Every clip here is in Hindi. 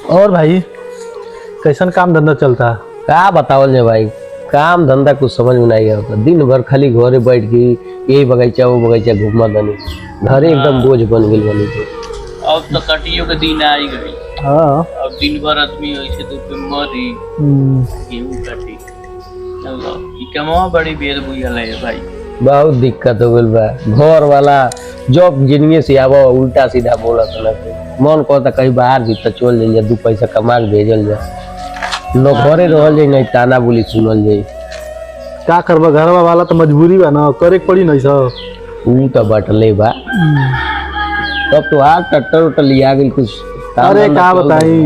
और भाई कैसन काम धंधा चलता है? का बतावल जाए भाई, काम धंधा कुछ समझ में नहीं आता। दिन भर खाली घरे बैठ के यही बगीचा वो बगीचा घूमा दनी, घरे एकदम बोझ बन गई बनी। अब तो कटियो के दिन आई गई। हाँ अब दिन भर आदमी ऐसे तो पे मरी गेहूं काटी। चलो ई कमवा बड़ी बेर बुझल है भाई। बहुत दिक्कत हो गई बा। घर वाला जब जिंदगी से आवा उल्टा सीधा बोला मन करता कहीं बाहर भीतर चल जाइए, दू पैसा कमा के भेजल जाए, लोग घरे रहल जाए नहीं ताना बोली सुनल जाए। का करबा, घरवा वाला तो मजबूरी बा ना, करे के पड़ी नहीं सब। ऊ तो बटले बा। तब तो आज ट्रैक्टर उटर लिया गई कुछ। अरे का बताई,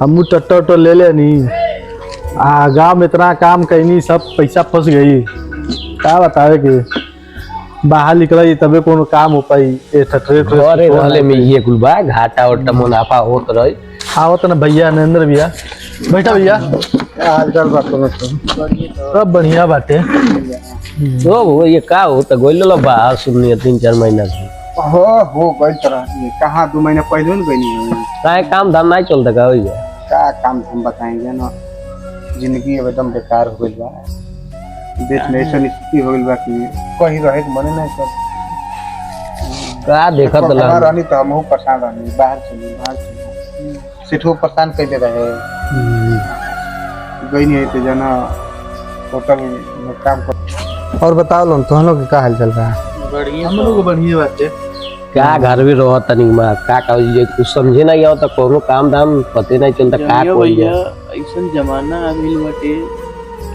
हम ट्रैक्टर उटर ले लेनी, गाँव में इतना काम कैनी, सब पैसा फंस गई। का बतावे के बाहर निकल तबे कोनो काम हो पाई। घरे रहले में ये कुल बा, घाटा और मुनाफा होत रही। आवत ना भैया नरेंद्र भैया, बैठा भैया। हालचाल बात सब बढ़िया बाटे। तो ये का हो तो गोल लो बाहर सुननी 3-4 महीना से हो गई तरह कहाँ 2 महीना पहले न गई। काहे काम धाम नहीं चलता का होइए? का काम हम बताएंगे ना, जिंदगी एकदम बेकार हो गई बा। देश में ऐसा स्थिति हो गई बा कि कहीं रहे के मन नहीं कर। का देखत बाहर रहनी तो हम परेशान रहनी, बाहर चली सिठो परेशान कैसे रहे। गई नहीं तो जाना होटल में काम कर। और बताओ लोग तो हम लोग का हाल चल रहा है? बढ़िया हम लोग बढ़िया बाटे। का घर भी रहो तनी मा का कुछ समझे नहीं आओ तो कोनो काम धाम पते नहीं चलता का कोई भैया। ऐसा जमाना आ गइल बाटे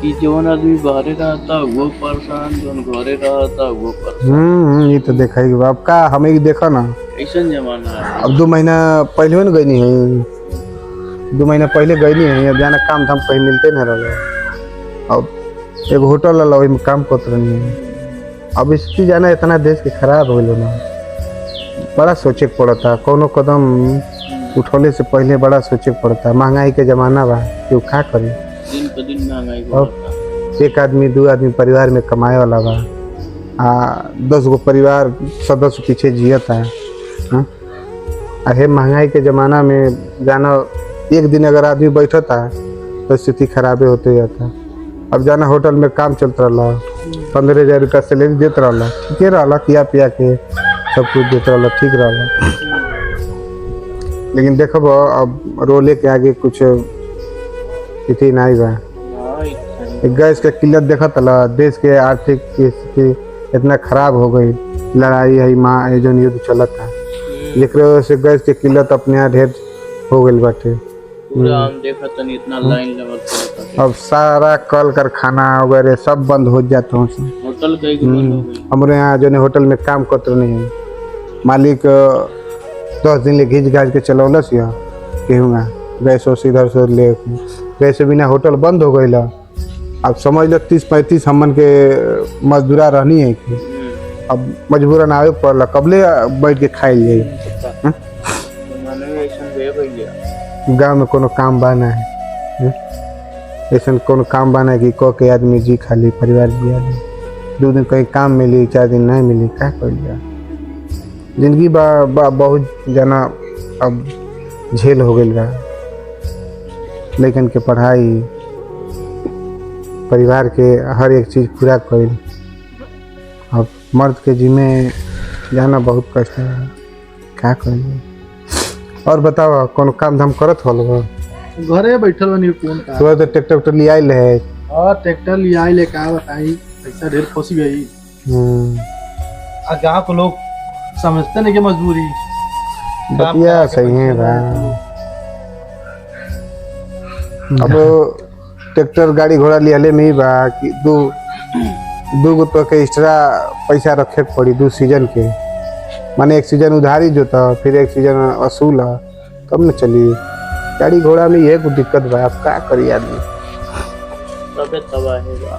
कि जौन आदमी बाहरे रहता वो परेशान, जौन घरे रहता वो परेशान। ये तो देखा ही अब का हमें ही देखा ना। ऐसा जमाना है। अब 2 महीना पहले न गई नहीं है, 2 महीना पहले गई नहीं है। अब जाना काम धाम कहीं मिलते नहीं रहा। अब एक होटल वाला वही में काम करते नहीं है। अब इसकी जाना इतना देश के खराब हो गए ना, बड़ा सोचे के पड़ता। कोनो कदम उठौले से पहले बड़ा सोचे के पड़ता। महंगाई के जमाना बा, क्यों का करी। दिन पर दिन महंगाई अब 1 आदमी 2 आदमी परिवार में कमाए वाला बा, 10 गो परिवार सदस्य पीछे जियता है। अरे महंगाई के जमाना में जाना एक दिन अगर आदमी बैठता तो स्थिति खराबे होते जाता। अब जाना होटल में काम चलता रहा, 15,000 रुपया सैलरी देते रहा, ठीक रहा, किया पिया के सब कुछ देते रहा, ठीक रहा। लेकिन देखो अब रोले के आगे कुछ स्थिति नहीं बा। गैस के किल्लत देखा तला, देश के आर्थिक स्थिति इतना खराब हो गई। लड़ाई है माँ जो युद्ध चलत है, जेकरे वजह से गैस के किल्लत अपने यहाँ ढेर हो गई बाटे। हम देखा तनी इतना लाइन लगल। अब सारा कल कारखाना वगैरह सब बंद हो जाता हूँ। होटल कई बंद हो गई। हमारे यहाँ जो होटल में काम करते नहीं है, मालिक 10 दिन ले घींच घाच के चलौलस या कहूँगा गैस इधर से ले गैस बिना होटल बंद हो गई। अब समझ लो 30-35 हमन के मजदूरा रहनी है कि अब मजबूरन आवे पड़ला, कबले बैठ के खाइल जाए। गाँव में कोनो काम बाना है, ऐसा कोनो काम बाना है कि कह के आदमी जी खाली परिवार जिया 2 दिन कहीं काम मिली 4 दिन नहीं मिली, क्या कर लिया। जिंदगी बहुत जाना अब झेल हो गई बा। लेकिन के पढ़ाई परिवार के हर एक चीज़ पूरा कर। अब मर्द के जिम्मे जाना बहुत कष्ट है, क्या करिए। और बताओ कौन काम धाम करत हो लोग? घरे बैठल बनी कौन का। तो ट्रैक्टर उक्टर ले आइल है? और ट्रैक्टर ले आइले, का बताई पैसा ढेर फंस गई। गाँव के लोग समझते नहीं कि मजबूरी। बतिया सही है बा। अब ट्रैक्टर गाड़ी घोड़ा लियाले में ही बा कि 2 गो तो के एक्स्ट्रा पैसा रखे पड़ी 2 सीजन के। माने 1 सीजन उधारी जोता, फिर 1 सीजन वसूल है, तब न चली। गाड़ी घोड़ा में ये कुछ दिक्कत बा, अब क्या करी आदमी। तबे तबाह है बा।